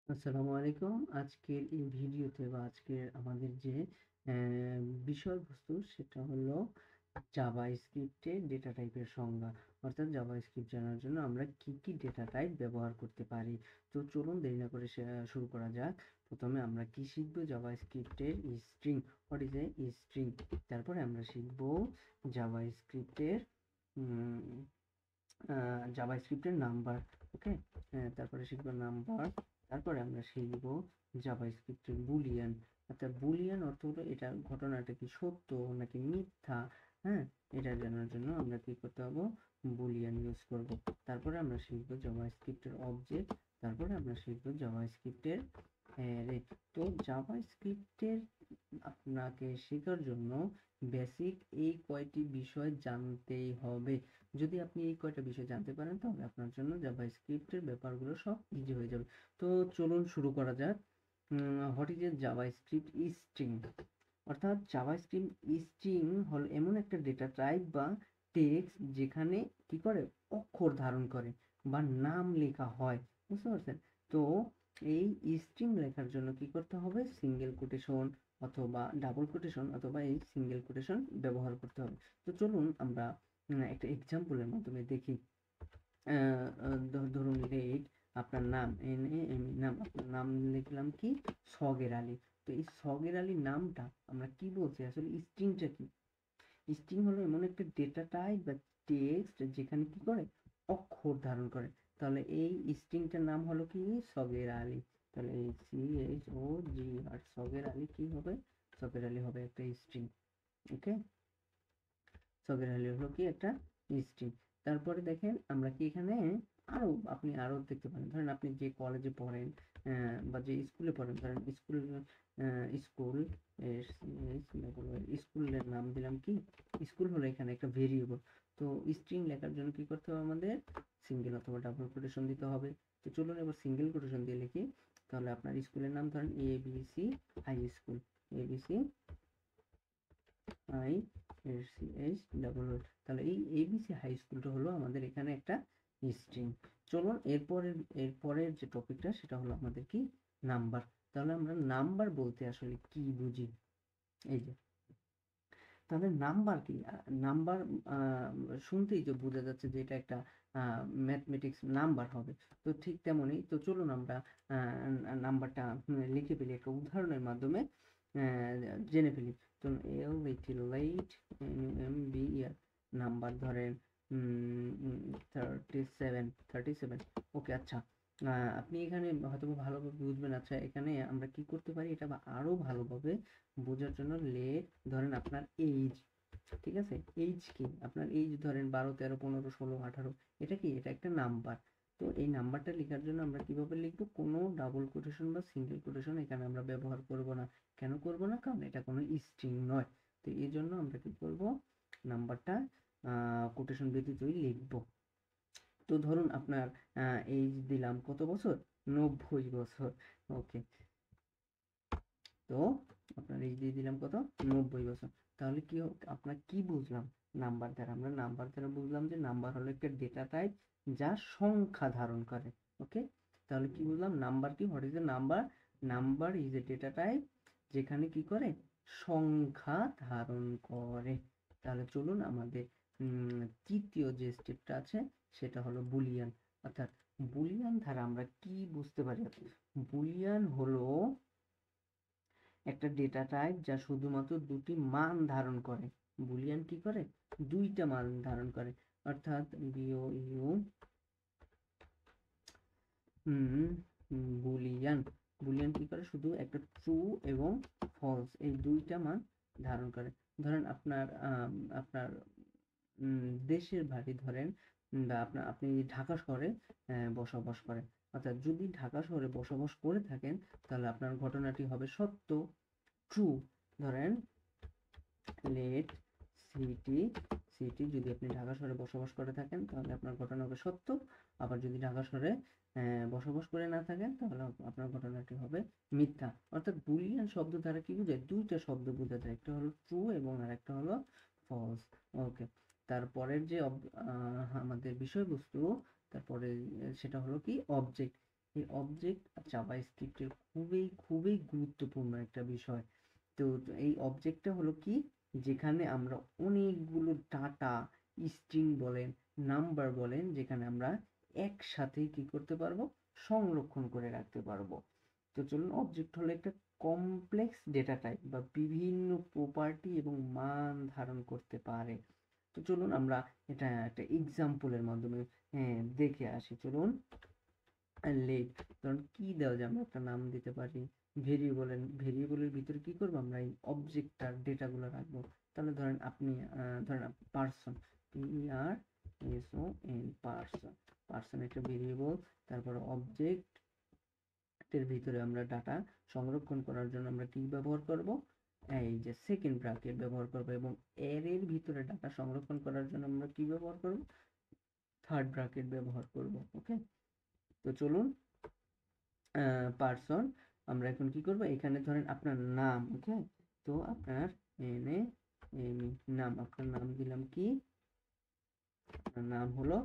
আসসালামু আলাইকুম। আজকের এই ভিডিওতে বা আজকের আমাদের যে বিষয়বস্তু সেটা হলো জাভাস্ক্রিপ্টের ডেটা টাইপের সংজ্ঞা। অর্থাৎ জাভাস্ক্রিপ্ট জানার জন্য আমরা কি ডেটা টাইপ ব্যবহার করতে পারি। তো চলুন দেরি না করে শুরু করা যাক। প্রথমে আমরা কি শিখব? জাভাস্ক্রিপ্টের string. What is a string? তারপরে আমরা শিখব জাভাস্ক্রিপ্টের জাভাস্ক্রিপ্টের নাম্বার। ওকে, তারপরে শিখবো নাম্বার। তারপরে আমরা শিখব জাভাস্ক্রিপ্টের বুলিয়ান। অর্থাৎ বুলিয়ান অর্থ হলো এটা ঘটনাটা কি সত্য নাকি মিথ্যা। হ্যাঁ, এটা জানার জন্য আমরা কি করতে হবে? বুলিয়ান ইউজ করব। তারপরে আমরা শিখব জাভাস্ক্রিপ্টের অবজেক্ট। তারপরে আমরা শিখব জাভাস্ক্রিপ্টের অ্যারে। তো জাভাস্ক্রিপ্টের আপনাকে শেখার জন্য বেসিক এই কয়টি বিষয় জানতেই হবে। যদি আপনি এই কয়টা বিষয় জানতে পারেন তাহলে আপনার জন্য জাভাস্ক্রিপ্টের ব্যাপারগুলো সব ইজি হয়ে যাবে। তো চলুন শুরু করা যাক। What is A JavaScript string? অর্থাৎ জাভাস্ক্রিপ্ট স্ট্রিং হলো এমন একটা ডেটা টাইপ বা টেক্সট যেখানে কি করে অক্ষর ধারণ করে বা নাম লেখা হয়। বুঝতে পারছেন? তো এই স্ট্রিং লেখার জন্য কি করতে হবে? সিঙ্গেল কোটেশন অথবা ডাবল কোটেশন অথবা এই সিঙ্গেল কোটেশন ব্যবহার করতে হবে। তো চলুন আমরা একটা এক্সাম্পলের মাধ্যমে দেখি। ধরুন লেট আপনার নাম নাম, আপনার নাম লিখলাম কি? সগের আলী। তো এই সগের আলীর নামটা আমরা কি বলছি আসলে? স্ট্রিংটা কি? স্ট্রিং হলো এমন একটা ডেটা টাইপ বা টেক্সট যেখানে কি করে অক্ষর ধারণ করে। তাহলে এই স্ট্রিংটার নাম হলো কি? সগের আলী। তাহলে এই CHOGR সগের আলী কি হবে? সগের আলী হবে একটা স্ট্রিং। ওকে, সগের আলী হলো কি একটা স্ট্রিং। তারপরে দেখেন আমরা কি এখানে আপনি আরো দেখতে পারেন। ধরেন আপনি যে কলেজে পড়েন বা যে স্কুলে পড়েন, ধরেন স্কুল স্কুলের নাম দিলাম কি? স্কুল হলো এখানে একটা ভেরিয়েবল। তো স্ট্রিং লেখার জন্য কি করতে হবে আমাদের? সিঙ্গেল অথবা ডাবল কোটেশন দিতে হবে। তো চলুন এবার সিঙ্গেল কোটেশন দিয়ে লিখি। তাহলে আপনার স্কুলের নাম ধরেন ABC high school. ABC high তাহলে এই এবিসি হাই স্কুলটা হলো আমাদের এখানে একটা স্ট্রিং। চলুন এরপরের যে টপিকটা সেটা হলো আমাদের কি? নাম্বার। তাহলে আমরা নাম্বার বলতে আসলে কি বুঝি? এই যে, তাহলে নাম্বার কি? নাম্বার শুনতেই তো বোঝা যাচ্ছে যে এটা একটা ম্যাথমেটিক্স নাম্বার হবে। তো ঠিক তেমনই। তো চলুন আমরা নাম্বারটা লিখে ফেলি একটা উদাহরণের মাধ্যমে, জেনে ফেলি। তো লেট NUMBER নাম্বার ধরেন 37। ওকে, আচ্ছা। আপনি এখানে হয়তো ভালোভাবে বুঝবেন। আচ্ছা, এখানে আমরা কি করতে পারি এটা আরো ভালোভাবে বোঝার জন্য? ধরেন আপনার এইজ, ঠিক আছে? এইজ কি? আপনার এইজ ধরেন 12, 13, 15, 16, 18। এটা কি? এটা একটা নাম্বার। তো এই নাম্বারটা লেখার জন্য আমরা কিভাবে লিখবো? কোনো ডাবল কোটেশন বা সিঙ্গেল কোটেশন এখানে আমরা ব্যবহার করব না। কেন করব না? কারণ এটা কোনো স্ট্রিং নয়। তো এই জন্য আমরা কি করব? নাম্বারটা কোটেশন ব্যতীতই লিখবো। তো ধরুন আপনার এইজ দিলাম কত বছর? 90 বছর। ওকে, তো আপনার এইচ দিয়ে দিলাম কত? 90 বছর। তাহলে কি আপনার কি বুঝলাম নাম্বার দ্বারা? আমরা নাম্বার দ্বারা বুঝলাম যে নাম্বার হলো একটা ডেটা টাইপ যা সংখ্যা ধারণ করে। ওকে, তাহলে কি বুঝলাম? নাম্বার কি? What is A number? Number is a data type যেখানে কি করে সংখ্যা ধারণ করে। তাহলে চলুন আমাদের তৃতীয় যে স্টেপটা আছে সেটা হলো বুলিয়ান। অর্থাৎ বুলিয়ান দ্বারা আমরা কি বুঝতে পারি? বুলিয়ান হলো একটা ডেটা টাইপ যা শুধুমাত্র দুটি মান ধারণ করে। বুলিয়ান কি করে? দুইটা মান ধারণ করে। অর্থাৎ BOU বুলিয়ান। বুলিয়ান কি করে? শুধু একটা ট্রু এবং ফলস এই দুইটা মান ধারণ করে। ধরেন আপনার দেশের বাড়ি ধরেন, বা আপনি ঢাকা শহরে বসবাস করেন। অর্থাৎ যদি ঢাকা শহরে বসবাস করে থাকেন তাহলে আপনার ঘটনাটি হবে সত্য, ট্রু। ধরেন লেট সিটি সিটি যদি আপনি ঢাকা শহরে বসবাস করে থাকেন তাহলে আপনার ঘটনা হবে সত্য। আবার যদি ঢাকা শহরে বসবাস করে না থাকেন তাহলে আপনার ঘটনাটি হবে মিথ্যা। অর্থাৎ বুলিয়ান শব্দ দ্বারা কি বোঝায়? দুইটা শব্দ বোঝা যায়, একটা হলো ট্রু এবং আরেকটা হলো ফলস। ওকে, তারপরের যে আমাদের বিষয়বস্তু, তারপরে সেটা হলো কি? অবজেক্ট। এই অবজেক্ট জাভাস্ক্রিপ্টের খুবই খুবই গুরুত্বপূর্ণ একটা বিষয়। তো এই অবজেক্টটা হলো কি, যেখানে আমরা অনেকগুলো ডাটা, স্ট্রিং বলেন, নাম্বার বলেন, যেখানে আমরা একসাথে কি করতে পারবো, সংরক্ষণ করে রাখতে পারবো। তো চলুন, অবজেক্ট হলো একটা কমপ্লেক্স ডেটা টাইপ বা বিভিন্ন প্রপার্টি এবং মান ধারণ করতে পারে। তো চলুন আমরা এটা একটা এক্সাম্পলের মাধ্যমে দেখে আসি। চলুন, লেট, ধরুন কি দেওয়া যায়, আমরা একটা নাম দিতে পারি ভেরিয়েবলের ভিতরে কি করবো, আমরা এই অবজেক্টটার ডেটাগুলো রাখবো। তাহলে ধরেন আপনি ধরেন পার্সন, PERSON, পার্সন একটা ভেরিয়েবল। তারপরে অবজেক্টের ভিতরে আমরা ডাটা সংরক্ষণ করার জন্য আমরা কি ব্যবহার করব, এই যে সেকেন্ড ব্র্যাকেট ব্যবহার করব, এবং অ্যারের ভিতরে ডাটা সংরক্ষণ করার জন্য আমরা কি ব্যবহার করব, থার্ড ব্র্যাকেট ব্যবহার করব। ওকে, তো চলুন, পার্সন, আমরা এখন কি করব, এখানে ধরেন আপনার নাম। ওকে, তো আপনার এনে নাম, আপনার নাম দিলাম কি, আপনার নাম হলো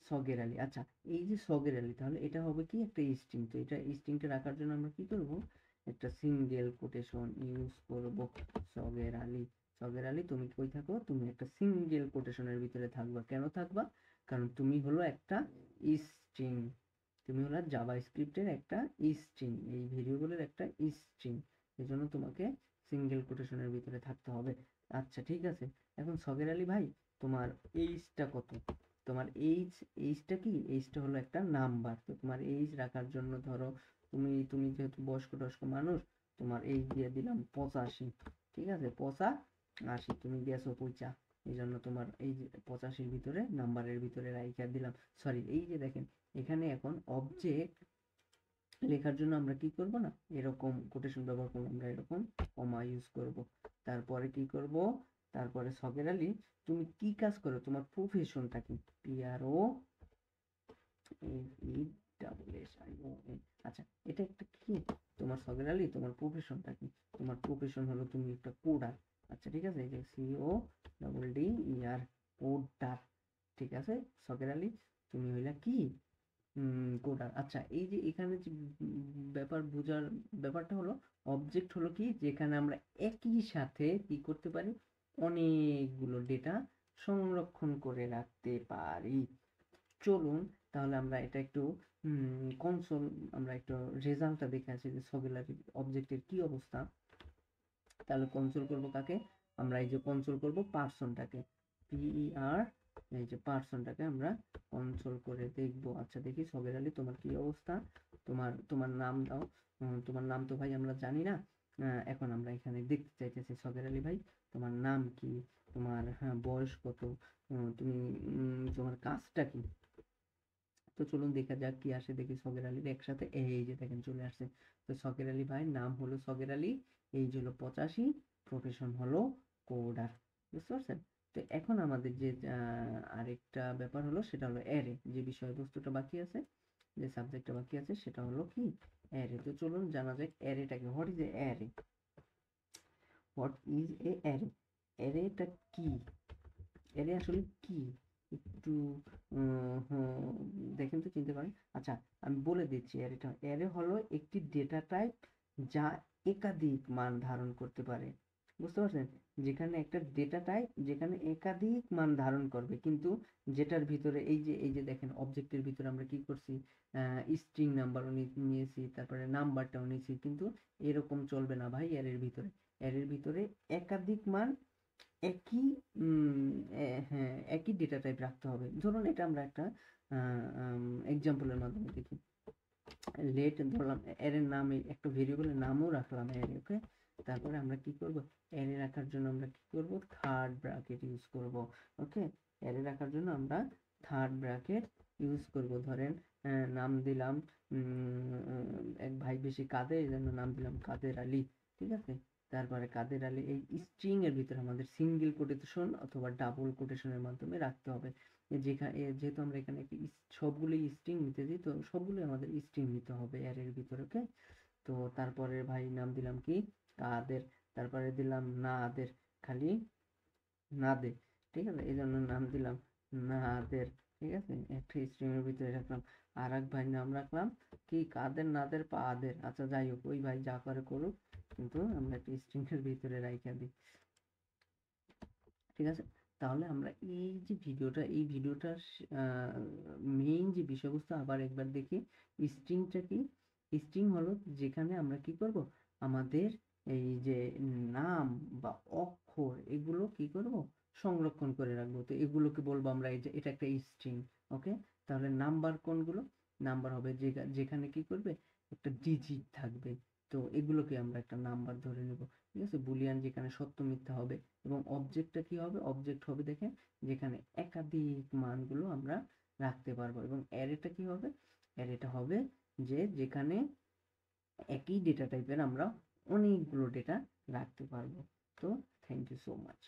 সগের আলী। আচ্ছা, এই যে সগের আলী, তাহলে এটা হবে কি একটা স্ট্রিং। তো এটা স্ট্রিংটা রাখার জন্য আমরা কি করব, একটা সিঙ্গেল কোটেশন ইউজ করব। সগের আলী, সগের আলী তুমি কই থাকো, তুমি একটা সিঙ্গেল কোটেশনের ভিতরে থাকবা। কেন থাকবা, কারণ তুমি হলো একটা স্ট্রিং, তুমি হলো জাভাস্ক্রিপ্টের একটা স্ট্রিং, এই ভেরিয়েবলের একটা স্ট্রিং, এজন্য তোমাকে সিঙ্গেল কোটেশনের ভিতরে থাকতে হবে। আচ্ছা ঠিক আছে, এখন সগের আলী ভাই, তোমার এইজটা কত, তোমার এইজটা কি, এইজটা হলো একটা নাম্বার। তো তোমার এইজ রাখার জন্য ধরো তুমি তুমি যেহেতু বয়স্ক টয়স্ক মানুষ, তোমার এইজ দিয়ে দিলাম 85। ঠিক আছে, 85, তুমি গেছো পয়সা, এই জন্য তোমার এই যে 85-র ভিতরে নাম্বারের ভিতরে রাইখা দিলাম। সরি, এই যে দেখেন, এখানে এখন অবজেক্ট লেখার জন্য আমরা কি করব না, এরকম কোটেশন ব্যবহার করব, আমরা এরকম কমা ইউজ করব। তারপরে কি করব, তারপরে সগের আলী, তুমি কি কাজ করো, তোমার প্রফেশনটা কি, PROFESSION। আচ্ছা, এটা একটা কি, তোমার সগের আলী, তোমার প্রফেশনটা কি, তোমার প্রফেশন হলো তুমি একটা কোডার। আচ্ছা ঠিক আছে, এই যে CODDER, কোডার। ঠিক আছে সগের আলী, তুমি হইলা কি, কোডার। আচ্ছা, এই যে এখানে যে ব্যাপার বোঝার ব্যাপারটা হলো, অবজেক্ট হলো কি, যেখানে আমরা একই সাথে কি করতে পারি, অনেকগুলো ডেটা সংরক্ষণ করে রাখতে পারি। চলুন, তাহলে আমরা এটা একটু কনসোল, আমরা একটু রেজাল্টটা দেখে আসি যে সগেলারি অবজেক্টের কি অবস্থা। তাহলে কনসোল করব কাকে, আমরা এই যে কনসোল করব পার্সনটাকে, PER, এই যে পার্সনটাকে আমরা কনসোল করে দেখব। আচ্ছা দেখি সগের আলী, তোমার কি অবস্থা, তোমার তোমার নাম দাও। তোমার নাম তো ভাই আমরা জানি না। এখন আমরা এখানে দেখতে চাইতেছি সগের আলী ভাই, তোমার নাম কি, তোমার বয়স কত, তুমি তোমার কাজটা কি। তো চলুন দেখা যাক কি আসে, দেখি সগের আলীর একসাথে, এই যে দেখেন চলে আসছে। তো সগের আলী ভাই নাম হলো সগের আলী, এই যে হলো 85, প্রফেশন হলো কোডার। বুঝতে পারছেন? তো এখন আমাদের যে আরেকটা ব্যাপার হলো, সেটা হলো অ্যারে, যে বিষয়বস্তুটা বাকি আছে, যে সাবজেক্টটা বাকি আছে, সেটা হলো কি, অ্যারে। তো চলুন জানা যাক অ্যারেটাকে, what is a array, what is a array, অ্যারেটা কি, অ্যারে আসলে কি, একটু দেখেন তো চিনতে পারেন। আচ্ছা, আমি বলে দিচ্ছি, অ্যারে হলো একটি ডেটা টাইপ যা একাধিক মান ধারণ করতে পারে। বুঝতে পারছেন, যেখানে একটা ডেটা টাইপ যেখানে একাধিক মান ধারণ করবে, কিন্তু যেটার ভিতরে এই যে দেখেন অবজেক্টের ভিতরে আমরা কি করছি, স্ট্রিং নাম্বারও নিয়েছি, তারপরে নাম্বারটাও নিয়েছি, কিন্তু এরকম চলবে না ভাই। অ্যারের ভিতরে একাধিক মান একই হ্যাঁ, একই ডেটা টাইপ রাখতে হবে। ধরুন এটা আমরা একটা এক্সাম্পলের মাধ্যমে দেখি। লেট ধরলাম, অ্যারের নামে একটা ভেরিয়েবলের নামও রাখলাম অ্যারে। ওকে, তারপরে আমরা কি করব, অ্যারে রাখার জন্য আমরা কি করব, থার্ড ব্র্যাকেট ইউজ করব। ওকে, অ্যারে রাখার জন্য আমরা থার্ড ব্র্যাকেট ইউজ করব। ধরেন নাম দিলাম এক ভাই বেশি কাঁদে, এই জন্য নাম দিলাম কাদের আলী। ঠিক আছে, তারপরে কাদের আলী, এই স্ট্রিং এর ভিতরে আমাদের সিঙ্গেল কোটেশন অথবা ডাবল কোটেশনের মাধ্যমে রাখতে হবে। যেহেতু আমরা এখানে সবগুলোই স্ট্রিং নিতেছি, তো সবগুলোই আমাদের স্ট্রিং নিতে হবে অ্যারের ভিতরে। ওকে, তো তারপরে ভাই নাম দিলাম কি, কাদের, তারপরে দিলাম নাদের, খালি নাদে। ঠিক আছে, এই জন্য নাম দিলাম নাদের। ঠিক আছে, একটা স্ট্রিং এর ভিতরে রাখলাম। আর এক ভাই নাম রাখলাম কি, কাদের নাদের পাদের। আচ্ছা যাই হোক, ওই ভাই যা করে করুক, কিন্তু আমরা একটা স্ট্রিং এর ভিতরে রাইখা দিই। ঠিক আছে, তাহলে আমরা এই ভিডিওটার মেইন যে বিষয়বস্তু আবার একবার দেখি। স্ট্রিংটা কি? স্ট্রিং হলো যেখানে আমরা কি করব, আমাদের এই যে নাম বা অক্ষর এগুলো কি করব, সংরক্ষণ করে রাখবো। তো এগুলোকে বলবো আমরা এই যে এটা একটা স্ট্রিং। ওকে, তাহলে নাম্বার কোনগুলো? নাম্বার হবে যেখানে কি করবে, একটা ডিজিট থাকবে। তো এগুলোকে আমরা একটা নাম্বার ধরে নেব। ঠিক আছে, বুলিয়ান যেখানে সত্য মিথ্যা হবে। এবং অবজেক্টটা কি হবে? অবজেক্ট হবে দেখেন যেখানে একাধিক মানগুলো আমরা রাখতে পারবো। এবং অ্যারেটা কি হবে? অ্যারেটা হবে যে যেখানে একই ডেটা টাইপের আমরা অনেকগুলো ডেটা রাখতে পারবো। তো থ্যাংক ইউ সো মাচ।